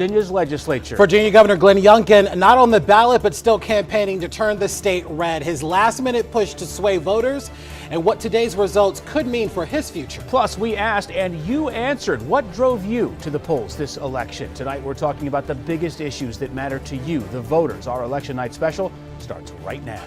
Virginia's legislature. Virginia Governor Glenn Youngkin not on the ballot, but still campaigning to turn the state red. His last-minute push to sway voters and what today's results could mean for his future. Plus, we asked and you answered. What drove you to the polls this election? Tonight, we're talking about the biggest issues that matter to you, the voters. Our election night special starts right now.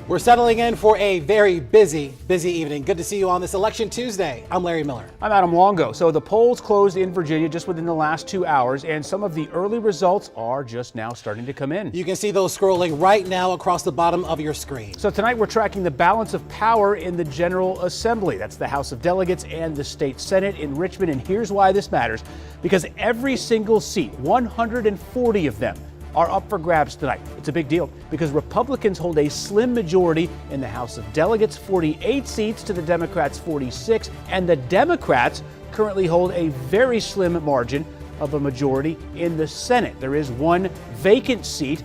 We're settling in for a very busy evening. Good to see you on this Election Tuesday. I'm Larry Miller. I'm Adam Longo. So the polls closed in Virginia just within the last 2 hours, and some of the early results are just now starting to come in. You can see those scrolling right now across the bottom of your screen. So tonight we're tracking the balance of power in the General Assembly. That's the House of Delegates and the State Senate in Richmond. And here's why this matters. Because every single seat, 140 of them, are up for grabs tonight. It's a big deal because Republicans hold a slim majority in the House of Delegates, 48 seats to the Democrats' 46, and the Democrats currently hold a very slim margin of a majority in the Senate. There is one vacant seat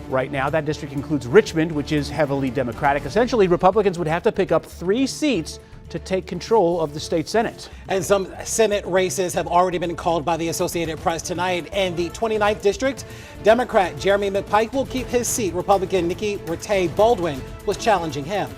right now. That district includes Richmond, which is heavily Democratic. Essentially, Republicans would have to pick up 3 seats to take control of the state Senate. And some Senate races have already been called by the Associated Press tonight. In the 29th district, Democrat Jeremy McPike will keep his seat. Republican Nikki Rattay Baldwin was challenging him.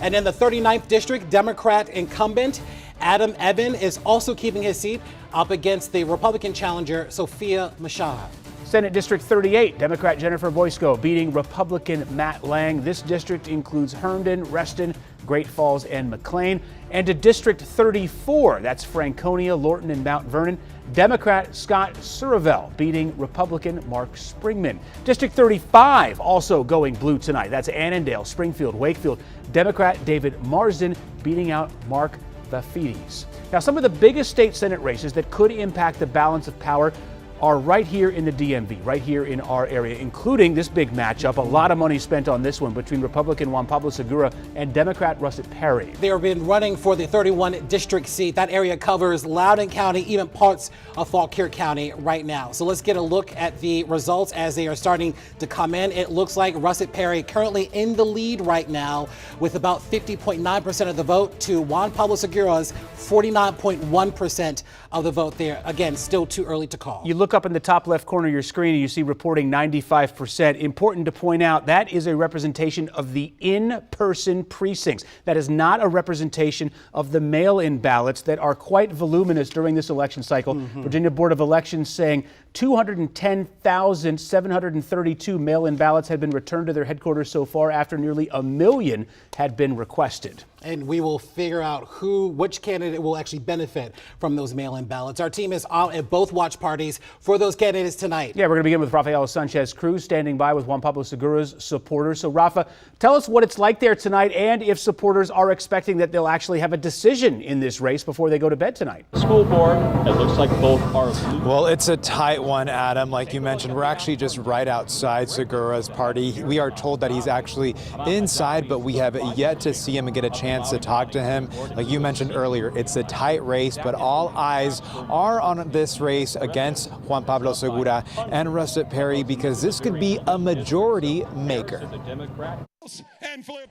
And in the 39th district, Democrat incumbent Adam Evan is also keeping his seat up against the Republican challenger Sophia Machado. Senate District 38, Democrat Jennifer Boysko beating Republican Matt Lang. This district includes Herndon, Reston, Great Falls, and McLean. And to District 34, that's Franconia, Lorton, and Mount Vernon, Democrat Scott Survell beating Republican Mark Springman. District 35 also going blue tonight. That's Annandale, Springfield, Wakefield. Democrat David Marsden beating out Mark Bafides. Now, some of the biggest state Senate races that could impact the balance of power are right here in the DMV, right here in our area, including this big matchup. A lot of money spent on this one between Republican Juan Pablo Segura and Democrat Russet Perry. They have been running for the 31 district seat. That area covers Loudoun County, even parts of Fauquier County right now. So let's get a look at the results as they are starting to come in. It looks like Russet Perry currently in the lead right now with about 50.9% of the vote to Juan Pablo Segura's 49.1% of the vote there. Again, still too early to call. You look up in the top left corner of your screen and you see reporting 95%. Important to point out that is a representation of the in-person precincts. That is not a representation of the mail-in ballots that are quite voluminous during this election cycle. Virginia Board of Elections saying 210,732 mail-in ballots had been returned to their headquarters so far after nearly 1 million had been requested. And we will figure out which candidate will actually benefit from those mail-in ballots. Our team is out at both watch parties for those candidates tonight. Yeah, we're going to begin with Rafael Sanchez Cruz standing by with Juan Pablo Segura's supporters. So Rafa, tell us what it's like there tonight and if supporters are expecting that they'll actually have a decision in this race before they go to bed tonight. School board, it looks like both are. Well, it's a tight one, Adam. Like you mentioned, we're actually just right outside Segura's party. We are told that he's actually inside, but we have yet to see him and get a chance to talk to him. Like you mentioned earlier, it's a tight race, but all eyes are on this race against Juan Pablo Segura and Russet Perry because this could be a majority maker.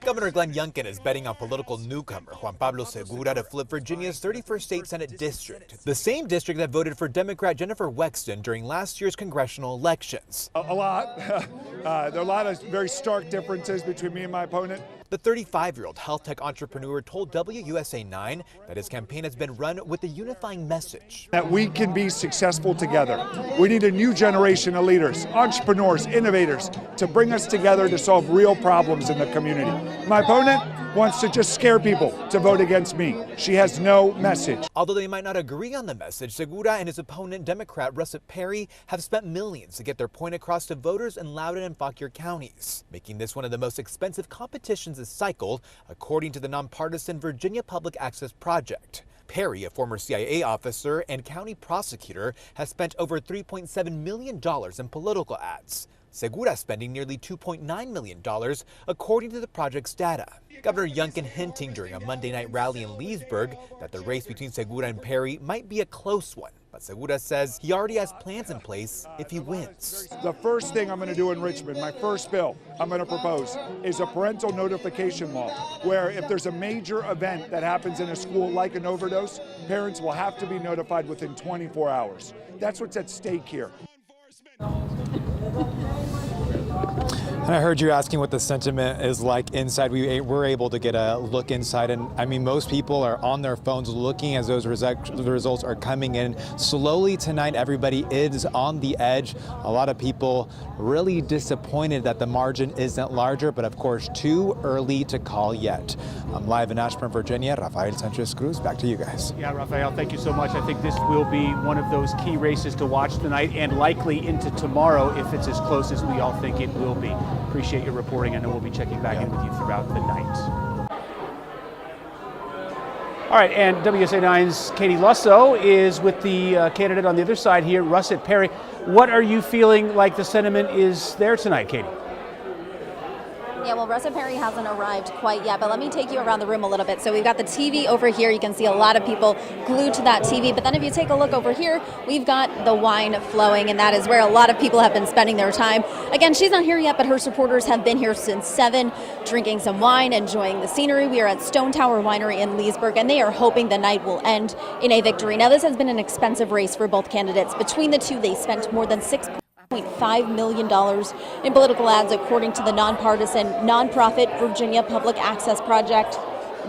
Governor Glenn Youngkin is betting on political newcomer Juan Pablo Segura to flip Virginia's 31st State Senate district, the same district that voted for Democrat Jennifer Wexton during last year's congressional elections. A lot. There are a lot of very stark differences between me and my opponent. The 35-year-old health tech entrepreneur told WUSA 9 that his campaign has been run with a unifying message. That we can be successful together. We need a new generation of leaders, entrepreneurs, innovators to bring us together to solve real problems in the community. My opponent wants to just scare people to vote against me. She has no message. Although they might not agree on the message, Segura and his opponent, Democrat Russet Perry, have spent millions to get their point across to voters in Loudoun and Fauquier counties, making this one of the most expensive competitions this cycle, according to the nonpartisan Virginia Public Access Project. Perry, a former CIA officer and county prosecutor, has spent over $3.7 million in political ads. Segura spending nearly $2.9 million, according to the project's data. Governor Youngkin hinting during a Monday night rally in Leesburg that the race between Segura and Perry might be a close one. But Segura says he already has plans in place if he wins. The first thing I'm going to do in Richmond, my first bill I'm going to propose, is a parental notification law, where if there's a major event that happens in a school like an overdose, parents will have to be notified within 24 hours. That's what's at stake here. And I heard you asking what the sentiment is like inside. We were able to get a look inside, and I mean, most people are on their phones looking as those results are coming in. Slowly tonight, everybody is on the edge. A lot of people really disappointed that the margin isn't larger, but of course, too early to call yet. I'm live in Ashburn, Virginia. Rafael Sanchez Cruz, back to you guys. Yeah, Rafael, thank you so much. I think this will be one of those key races to watch tonight and likely into tomorrow if it's as close as we all think it will be. Appreciate your reporting. I know we'll be checking back in with you throughout the night. All right, and WSA 9's Katie Lusso is with the candidate on the other side here, Russet Perry. What are you feeling like the sentiment is there tonight, Katie? Yeah, well, Russet Perry hasn't arrived quite yet, but let me take you around the room a little bit. So we've got the TV over here. You can see a lot of people glued to that TV. But then if you take a look over here, we've got the wine flowing, and that is where a lot of people have been spending their time. Again, she's not here yet, but her supporters have been here since 7, drinking some wine, enjoying the scenery. We are at Stone Tower Winery in Leesburg, and they are hoping the night will end in a victory. Now, this has been an expensive race for both candidates. Between the two, they spent more than $6.5 million in political ads, according to the nonpartisan nonprofit Virginia Public Access Project,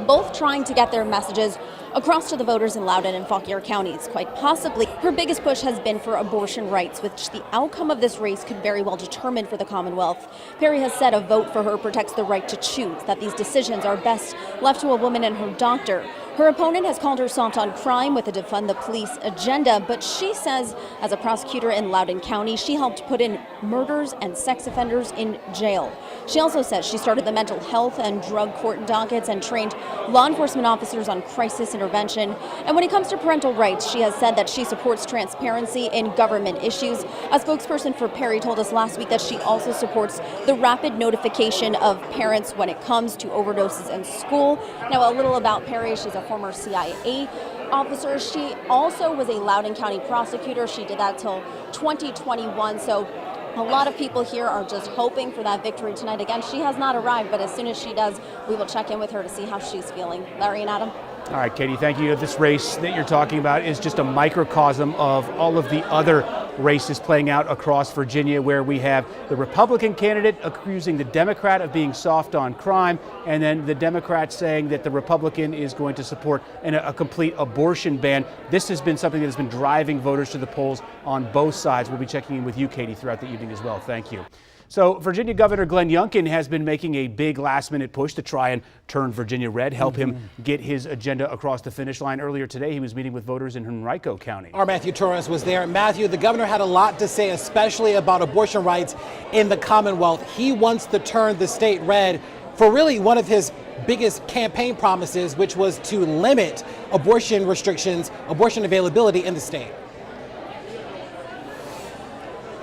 both trying to get their messages across to the voters in Loudoun and Fauquier counties. Quite possibly, her biggest push has been for abortion rights, which the outcome of this race could very well determine for the Commonwealth. Perry has said a vote for her protects the right to choose, that these decisions are best left to a woman and her doctor. Her opponent has called her soft on crime with a defund the police agenda, but she says as a prosecutor in Loudoun County, she helped put in murders and sex offenders in jail. She also says she started the mental health and drug court dockets and trained law enforcement officers on crisis intervention. And when it comes to parental rights, she has said that she supports transparency in government issues. A spokesperson for Perry told us last week that she also supports the rapid notification of parents when it comes to overdoses in school. Now, a little about Perry. She's a former CIA officer. She also was a Loudoun County prosecutor. She did that till 2021. So a lot of people here are just hoping for that victory tonight. Again, she has not arrived, but as soon as she does, we will check in with her to see how she's feeling. Larry and Adam. All right, Katie, thank you. This race that you're talking about is just a microcosm of all of the other races playing out across Virginia, where we have the Republican candidate accusing the Democrat of being soft on crime, and then the Democrat saying that the Republican is going to support a complete abortion ban. This has been something that has been driving voters to the polls on both sides. We'll be checking in with you, Katie, throughout the evening as well. Thank you. So Virginia Governor Glenn Youngkin has been making a big last-minute push to try and turn Virginia red, help him get his agenda across the finish line. Earlier today, he was meeting with voters in Henrico County. Our Matthew Torres was there. Matthew, the governor had a lot to say, especially about abortion rights in the Commonwealth. He wants to turn the state red for really one of his biggest campaign promises, which was to limit abortion restrictions, abortion availability in the state.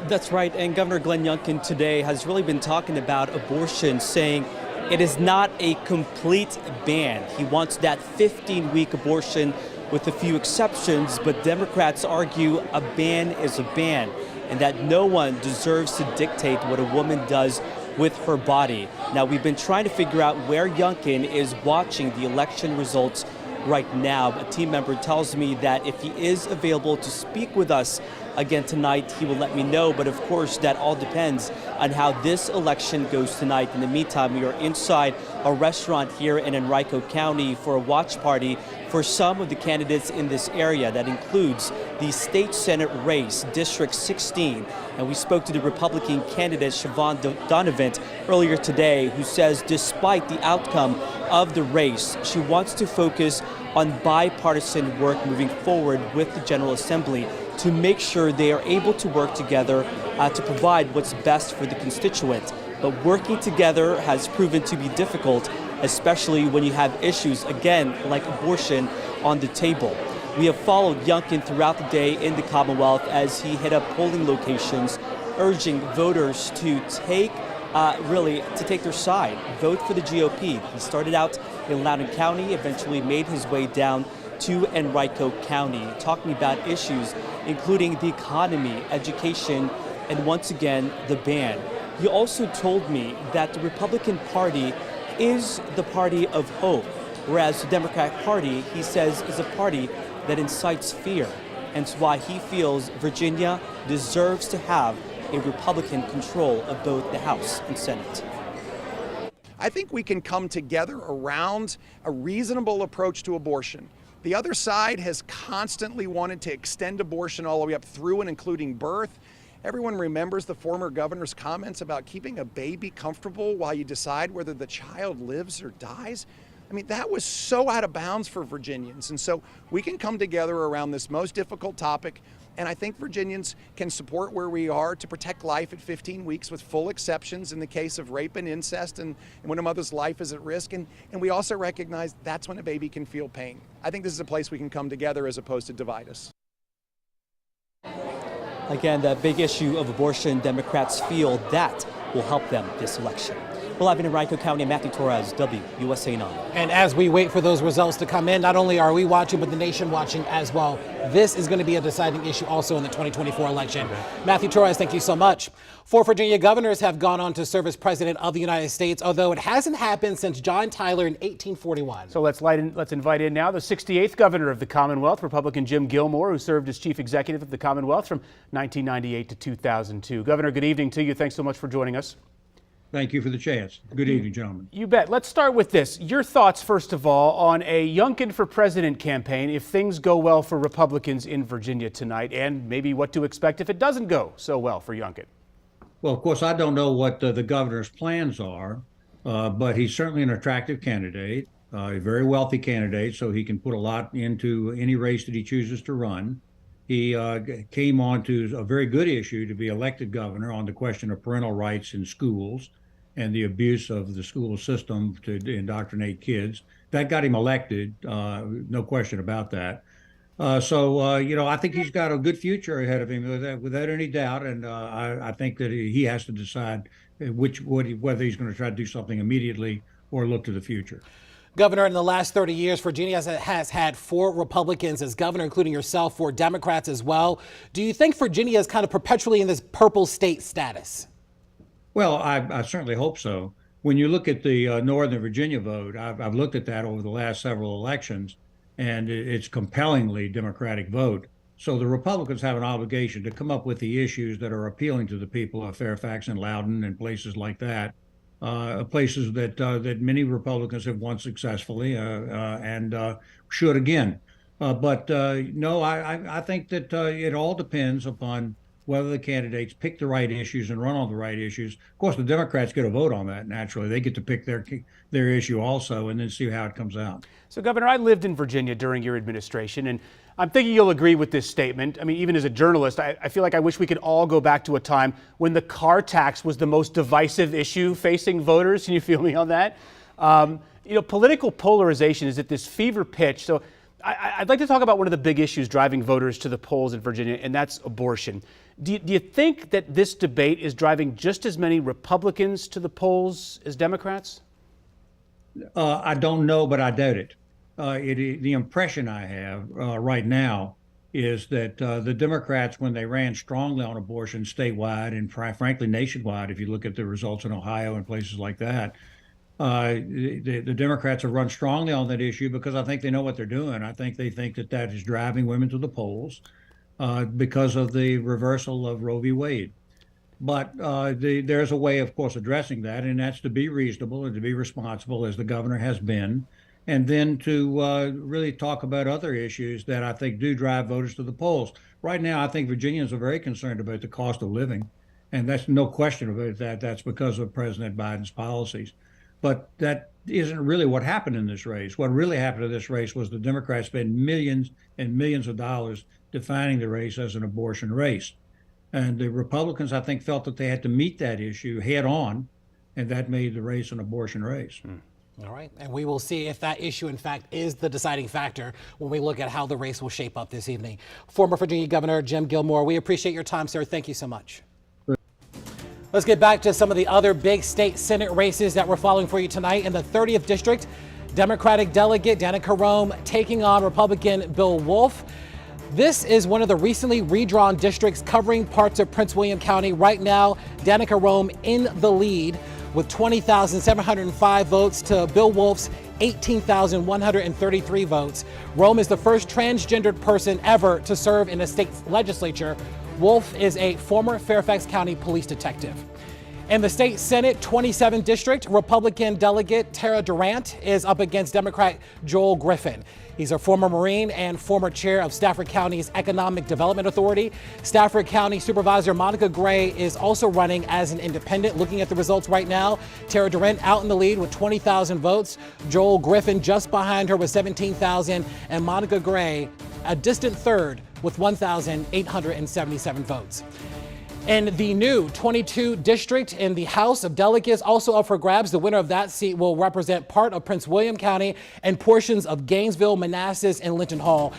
That's right, and Governor Glenn Youngkin today has really been talking about abortion, saying it is not a complete ban. He wants that 15-week abortion with a few exceptions, but Democrats argue a ban is a ban and that no one deserves to dictate what a woman does with her body. Now, we've been trying to figure out where Youngkin is watching the election results right now. A team member tells me that if he is available to speak with us again tonight, he will let me know. But of course, that all depends on how this election goes tonight. In the meantime, we are inside a restaurant here in Henrico County for a watch party for some of the candidates in this area. That includes the state Senate race, District 16. And we spoke to the Republican candidate, Siobhan Donovan, earlier today, who says despite the outcome of the race, she wants to focus on bipartisan work moving forward with the General Assembly to make sure they are able to work together to provide what's best for the constituent. But working together has proven to be difficult, especially when you have issues, again, like abortion on the table. We have followed Youngkin throughout the day in the Commonwealth as he hit up polling locations, urging voters to take their side, vote for the GOP. He started out in Loudoun County, eventually made his way down to Henrico County, talking about issues including the economy, education, and once again, the ban. He also told me that the Republican Party is the party of hope, whereas the Democratic Party, he says, is a party that incites fear. And it's why he feels Virginia deserves to have a Republican control of both the House and Senate. I think we can come together around a reasonable approach to abortion. The other side has constantly wanted to extend abortion all the way up through and including birth. Everyone remembers the former governor's comments about keeping a baby comfortable while you decide whether the child lives or dies. I mean, that was so out of bounds for Virginians. And so we can come together around this most difficult topic. And I think Virginians can support where we are to protect life at 15 weeks with full exceptions in the case of rape and incest and when a mother's life is at risk. And we also recognize that's when a baby can feel pain. I think this is a place we can come together as opposed to divide us. Again, that big issue of abortion, Democrats feel that will help them this election. We're live in Henrico County, Matthew Torres, WUSA 9. And as we wait for those results to come in, not only are we watching, but the nation watching as well. This is going to be a deciding issue also in the 2024 election. Okay. Matthew Torres, thank you so much. 4 Virginia governors have gone on to serve as president of the United States, although it hasn't happened since John Tyler in 1841. So let's invite in now the 68th governor of the Commonwealth, Republican Jim Gilmore, who served as chief executive of the Commonwealth from 1998 to 2002. Governor, good evening to you. Thanks so much for joining us. Thank you for the chance. Good evening, gentlemen. You bet. Let's start with this. Your thoughts, first of all, on a Youngkin for President campaign if things go well for Republicans in Virginia tonight, and maybe what to expect if it doesn't go so well for Youngkin. Well, of course, I don't know what the governor's plans are, but he's certainly an attractive candidate, a very wealthy candidate, so he can put a lot into any race that he chooses to run. He came on to a very good issue to be elected governor on the question of parental rights in schools and the abuse of the school system to indoctrinate kids. That got him elected, no question about that. I think he's got a good future ahead of him without any doubt. And I think that he has to decide whether he's going to try to do something immediately or look to the future. Governor, in the last 30 years, Virginia has had 4 Republicans as governor, including yourself, 4 Democrats as well. Do you think Virginia is kind of perpetually in this purple state status? Well, I certainly hope so. When you look at the Northern Virginia vote, I've looked at that over the last several elections, and it's compellingly Democratic vote. So the Republicans have an obligation to come up with the issues that are appealing to the people of Fairfax and Loudoun and places like that. Places that many Republicans have won successfully and should again. No, I think that it all depends upon whether the candidates pick the right issues and run on the right issues. Of course, the Democrats get a vote on that, naturally. They get to pick their issue also and then see how it comes out. So, Governor, I lived in Virginia during your administration, and I'm thinking you'll agree with this statement. I mean, even as a journalist, I feel like I wish we could all go back to a time when the car tax was the most divisive issue facing voters. Can you feel me on that? Political polarization is at this fever pitch. So I'd like to talk about one of the big issues driving voters to the polls in Virginia, and that's abortion. Do you think that this debate is driving just as many Republicans to the polls as Democrats? I don't know, but I doubt it. The impression I have right now is that the Democrats, when they ran strongly on abortion statewide and frankly nationwide, if you look at the results in Ohio and places like that, the Democrats have run strongly on that issue because I think they know what they're doing. I think they think that is driving women to the polls because of the reversal of Roe v. Wade. But there's a way, of course, addressing that, and that's to be reasonable and to be responsible, as the governor has been, and then to really talk about other issues that I think do drive voters to the polls. Right now, I think Virginians are very concerned about the cost of living, and that's no question about that. That's because of President Biden's policies. But that isn't really what happened in this race. What really happened in this race was the Democrats spent millions and millions of dollars defining the race as an abortion race. And the Republicans, I think, felt that they had to meet that issue head on, and that made the race an abortion race. All right. And we will see if that issue, in fact, is the deciding factor when we look at how the race will shape up this evening. Former Virginia Governor Jim Gilmore, we appreciate your time, sir. Thank you so much. Let's get back to some of the other big state Senate races that we're following for you tonight. In the 30th district, Democratic delegate Danica Rome taking on Republican Bill Wolf. This is one of the recently redrawn districts covering parts of Prince William County. Right now, Danica Rome in the lead with 20,705 votes to Bill Wolf's 18,133 votes. Rome is the first transgendered person ever to serve in a state legislature. Wolf is a former Fairfax County police detective. In the state Senate 27th district, Republican delegate Tara Durant is up against Democrat Joel Griffin. He's a former Marine and former chair of Stafford County's Economic Development Authority. Stafford County Supervisor Monica Gray is also running as an independent. Looking at the results right now, Tara Durant out in the lead with 20,000 votes. Joel Griffin just behind her with 17,000, and Monica Gray a distant third with 1,877 votes. In the new 22 district in the House of Delegates, also up for grabs, the winner of that seat will represent part of Prince William County and portions of Gainesville, Manassas, and Linton Hall.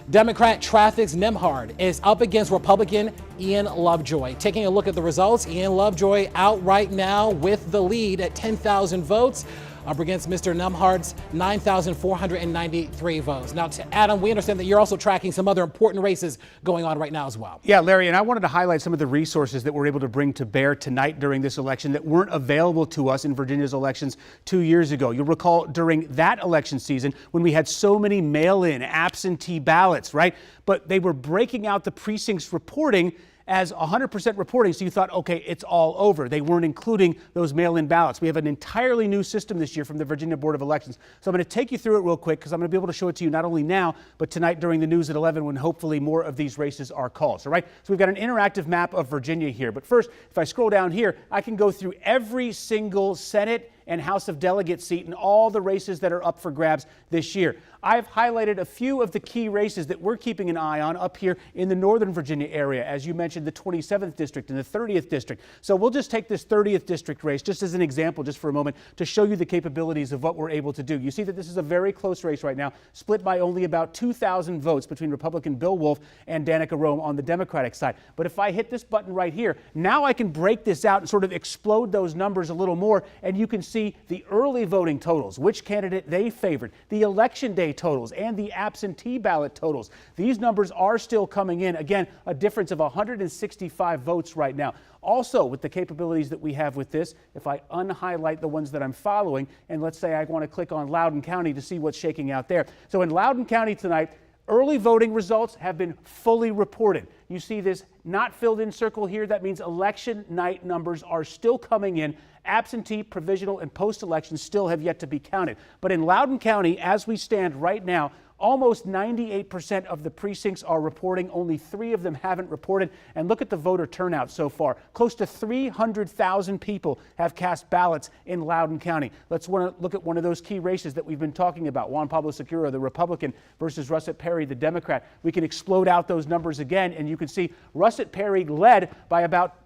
Democrat Traffic's Nemhard is up against Republican Ian Lovejoy. Taking a look at the results, Ian Lovejoy out right now with the lead at 10,000 votes. Up against Mr. Nemhard's 9,493 votes. Now, to Adam, we understand that you're also tracking some other important races going on right now as well. Yeah, Larry, and I wanted to highlight some of the resources that we're able to bring to bear tonight during this election that weren't available to us in Virginia's elections 2 years ago. You'll recall during that election season when we had so many mail-in absentee ballots, right? But they were breaking out the precincts reporting as 100% reporting, so you thought, okay, it's all over. They weren't including those mail-in ballots. We have an entirely new system this year from the Virginia Board of Elections. So I'm going to take you through it real quick because I'm going to be able to show it to you not only now, but tonight during the news at 11 when hopefully more of these races are called. So, right, so we've got an interactive map of Virginia here. But first, if I scroll down here, I can go through every single Senate and House of Delegates seat and all the races that are up for grabs this year. I've highlighted a few of the key races that we're keeping an eye on up here in the Northern Virginia area. As you mentioned, the 27th district and the 30th district. So we'll just take this 30th district race just as an example, just for a moment, to show you the capabilities of what we're able to do. You see that this is a very close race right now, split by only about 2,000 votes between Republican Bill Wolf and Danica Rome on the Democratic side. But if I hit this button right here, now I can break this out and sort of explode those numbers a little more, and you can see the early voting totals, which candidate they favored, the election day totals, and the absentee ballot totals. These numbers are still coming in. Again, a difference of 165 votes right now. Also, with the capabilities that we have with this, if I unhighlight the ones that I'm following, and let's say I want to click on Loudoun County to see what's shaking out there. So in Loudoun County tonight, early voting results have been fully reported. You see this not filled in circle here. That means election night numbers are still coming in. Absentee, provisional, and post-election still have yet to be counted. But in Loudoun County, as we stand right now, almost 98% of the precincts are reporting. Only 3 of them haven't reported. And look at the voter turnout so far. Close to 300,000 people have cast ballots in Loudoun County. Let's look at one of those key races that we've been talking about. Juan Pablo Segura, the Republican, versus Russet Perry, the Democrat. We can explode out those numbers again, and you can see Russet Perry led by about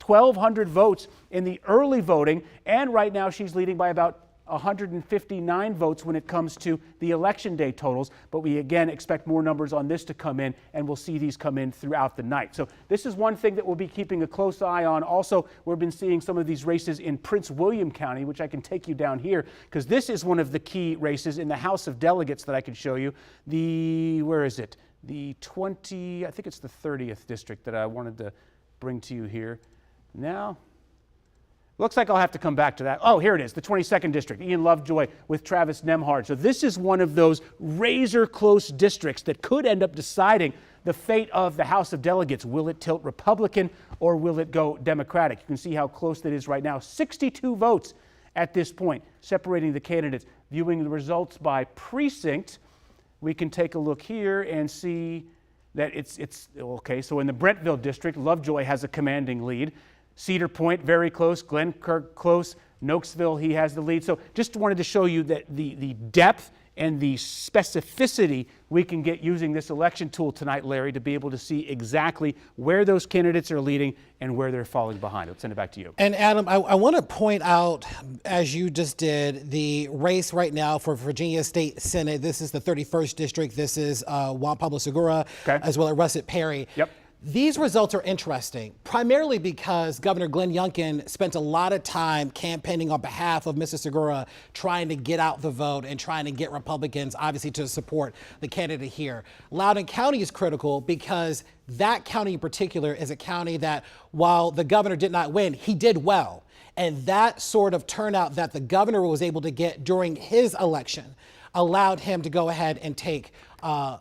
1,200 votes in the early voting, and right now she's leading by about 159 votes when it comes to the election day totals. But we again expect more numbers on this to come in, and we'll see these come in throughout the night. So this is one thing that we'll be keeping a close eye on. Also, we've been seeing some of these races in Prince William County, which I can take you down here because this is one of the key races in the House of Delegates that I can show you. Where is it? I think it's the 30th district that I wanted to bring to you here. Now, looks like I'll have to come back to that. Oh, here it is, the 22nd district, Ian Lovejoy with Travis Nemhard. So this is one of those razor-close districts that could end up deciding the fate of the House of Delegates. Will it tilt Republican or will it go Democratic? You can see how close that is right now. 62 votes at this point, separating the candidates. Viewing the results by precinct, we can take a look here and see that it's okay. So in the Brentville district, Lovejoy has a commanding lead. Cedar Point, very close. Glenkirk, close. Nokesville, he has the lead. So just wanted to show you that the depth and the specificity we can get using this election tool tonight, Larry, to be able to see exactly where those candidates are leading and where they're falling behind. I'll send it back to you. And Adam, I want to point out, as you just did, the race right now for Virginia State Senate. This is the 31st district. This is Juan Pablo Segura, as well as Russet Perry. Yep. These results are interesting, primarily because Governor Glenn Youngkin spent a lot of time campaigning on behalf of Mr. Segura, trying to get out the vote and trying to get Republicans, obviously, to support the candidate here. Loudoun County is critical because that county in particular is a county that, while the governor did not win, he did well. And that sort of turnout that the governor was able to get during his election allowed him to go ahead and take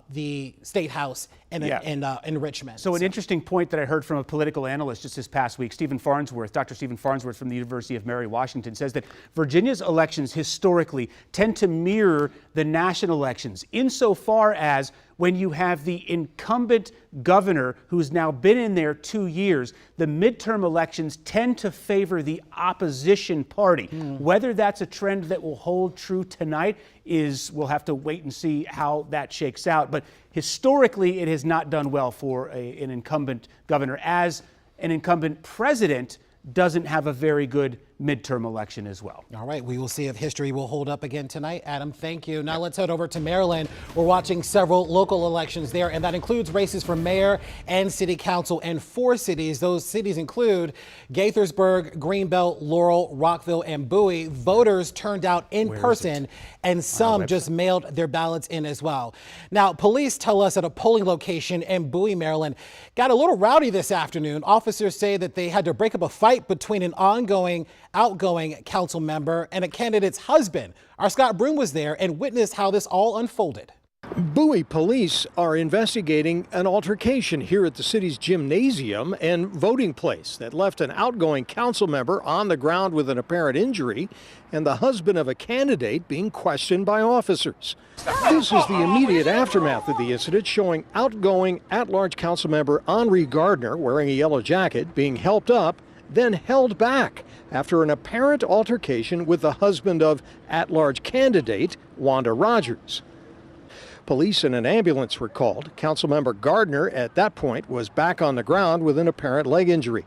the state house in Richmond. So an interesting point that I heard from a political analyst just this past week, Dr. Stephen Farnsworth from the University of Mary Washington, says that Virginia's elections historically tend to mirror the national elections insofar as when you have the incumbent governor who's now been in there 2 years, the midterm elections tend to favor the opposition party. Whether that's a trend that will hold true tonight we'll have to wait and see how that shakes out. But historically, it has not done well for an incumbent governor, as an incumbent president doesn't have a very good midterm election as well. All right, we will see if history will hold up again tonight. Adam, thank you. Now let's head over to Maryland. We're watching several local elections there, and that includes races for mayor and city council in 4 cities. Those cities include Gaithersburg, Greenbelt, Laurel, Rockville, and Bowie. Voters turned out in person, and some just mailed their ballots in as well. Now, police tell us that a polling location in Bowie, Maryland, got a little rowdy this afternoon. Officers say that they had to break up a fight between an outgoing council member and a candidate's husband. Our Scott Broom was there and witnessed how this all unfolded. Bowie police are investigating an altercation here at the city's gymnasium and voting place that left an outgoing council member on the ground with an apparent injury and the husband of a candidate being questioned by officers. This is the immediate aftermath of the incident, showing outgoing at-large council member Henri Gardner, wearing a yellow jacket, being helped up, then held back after an apparent altercation with the husband of at-large candidate Wanda Rogers. Police and an ambulance were called. Councilmember Gardner at that point was back on the ground with an apparent leg injury.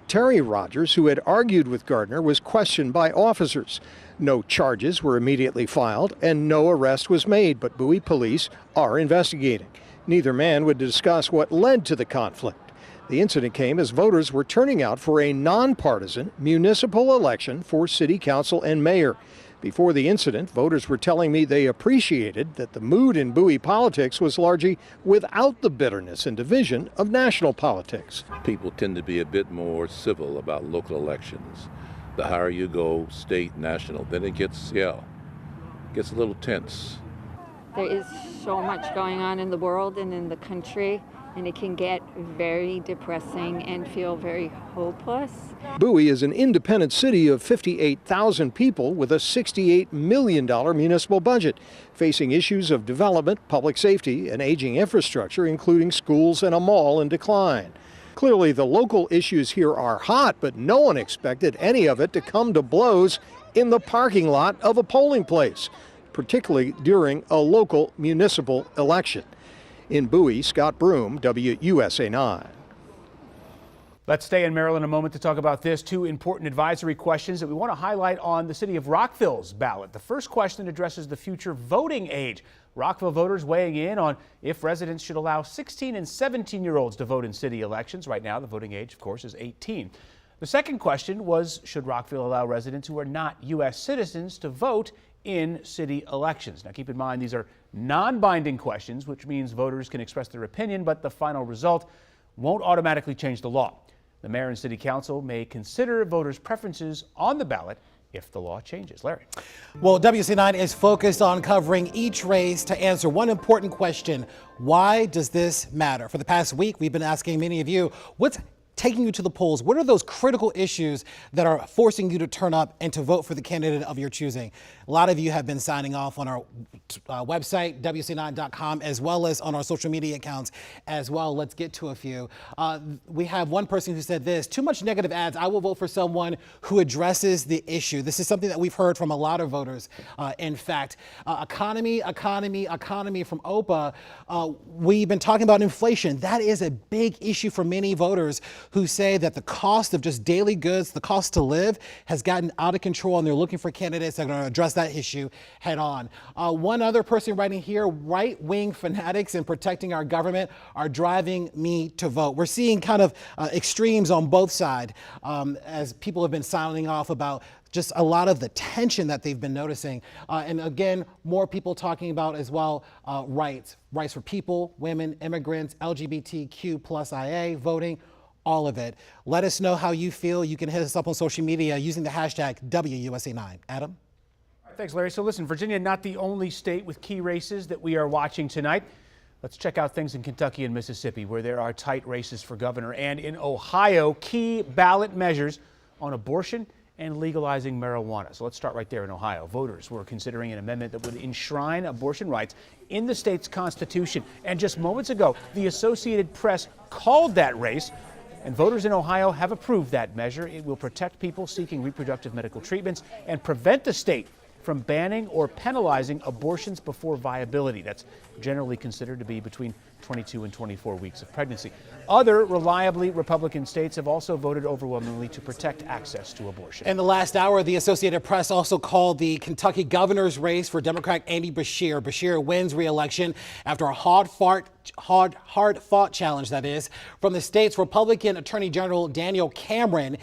Terry Rogers, who had argued with Gardner, was questioned by officers. No charges were immediately filed and no arrest was made, but Bowie police are investigating. Neither man would discuss what led to the conflict. The incident came as voters were turning out for a nonpartisan municipal election for city council and mayor. Before the incident, voters were telling me they appreciated that the mood in Bowie politics was largely without the bitterness and division of national politics. People tend to be a bit more civil about local elections. The higher you go, state, national, then it gets a little tense. There is so much going on in the world and in the country, and it can get very depressing and feel very hopeless. Bowie is an independent city of 58,000 people with a $68 million municipal budget, facing issues of development, public safety, and aging infrastructure, including schools and a mall in decline. Clearly, the local issues here are hot, but no one expected any of it to come to blows in the parking lot of a polling place, particularly during a local municipal election. In Bowie, Scott Broom, WUSA 9. Let's stay in Maryland a moment to talk about this. 2 important advisory questions that we want to highlight on the city of Rockville's ballot. The first question addresses the future voting age. Rockville voters weighing in on if residents should allow 16 and 17-year-olds to vote in city elections. Right now, the voting age, of course, is 18. The second question was, should Rockville allow residents who are not U.S. citizens to vote in city elections? Now, keep in mind, these are non-binding questions, which means voters can express their opinion, but the final result won't automatically change the law. The mayor and city council may consider voters' preferences on the ballot if the law changes. Larry. Well, WC9 is focused on covering each race to answer one important question. Why does this matter? For the past week, we've been asking many of you, what's taking you to the polls? What are those critical issues that are forcing you to turn up and to vote for the candidate of your choosing? A lot of you have been signing off on our website, WC9.com, as well as on our social media accounts as well. Let's get to a few. We have one person who said this: too much negative ads. I will vote for someone who addresses the issue. This is something that we've heard from a lot of voters. In fact, economy from OPA. We've been talking about inflation. That is a big issue for many voters. who say that the cost of just daily goods, the cost to live, has gotten out of control, and they're looking for candidates that are going to address that issue head on. One other person writing here, right-wing fanatics in protecting our government are driving me to vote. We're seeing kind of extremes on both sides as people have been sounding off about just a lot of the tension that they've been noticing. And again, more people talking about as well rights for people, women, immigrants, LGBTQ plus IA, voting, all of it. Let us know how you feel. You can hit us up on social media using the hashtag WUSA9. Adam? Thanks, Larry. So listen, Virginia, not the only state with key races that we are watching tonight. Let's check out things in Kentucky and Mississippi, where there are tight races for governor, and in Ohio, key ballot measures on abortion and legalizing marijuana. So let's start right there in Ohio. Voters were considering an amendment that would enshrine abortion rights in the state's constitution. And just moments ago, the Associated Press called that race, and voters in Ohio have approved that measure. It will protect people seeking reproductive medical treatments and prevent the state from banning or penalizing abortions before viability. That's generally considered to be between 22 and 24 weeks of pregnancy. Other reliably Republican states have also voted overwhelmingly to protect access to abortion. In the last hour, the Associated Press also called the Kentucky governor's race for Democrat Amy Beshear. Beshear wins re-election after a hard-fought challenge, that is, from the state's Republican Attorney General Daniel Cameron.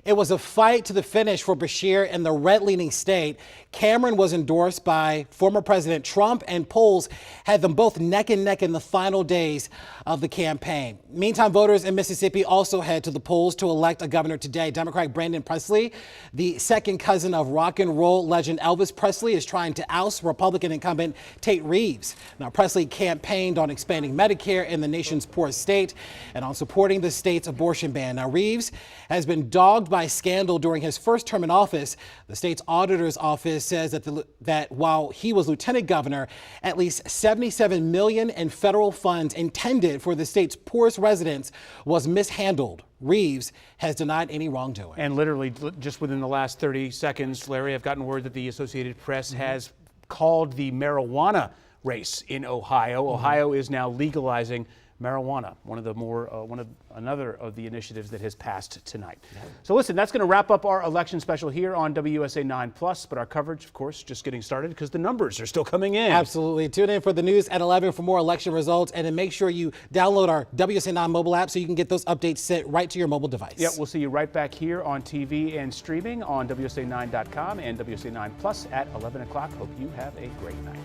It was a fight to the finish for Beshear in the red-leaning state. Cameron was endorsed by former President Trump, and polls had them both neck and neck in the final days of the campaign. Meantime, voters in Mississippi also head to the polls to elect a governor today. Democrat Brandon Presley, the second cousin of rock and roll legend Elvis Presley, is trying to oust Republican incumbent Tate Reeves. Now, Presley campaigned on expanding Medicare in the nation's poorest state and on supporting the state's abortion ban. Now, Reeves has been dogged by scandal during his first term in office. The state's auditor's office says that while he was lieutenant governor, at least $77 million in federal funds intended for the state's poorest residents was mishandled. Reeves has denied any wrongdoing. And literally just within the last 30 seconds, Larry, I've gotten word that the Associated Press has called the marijuana race in Ohio. Ohio is now legalizing marijuana, another of the initiatives that has passed tonight. So listen, that's going to wrap up our election special here on WUSA 9+, but our coverage, of course, just getting started because the numbers are still coming in. Absolutely. Tune in for the news at 11 for more election results, and then make sure you download our WUSA 9 mobile app so you can get those updates sent right to your mobile device. Yeah, we'll see you right back here on TV and streaming on WUSA9.com and WUSA 9+ at 11 o'clock. Hope you have a great night.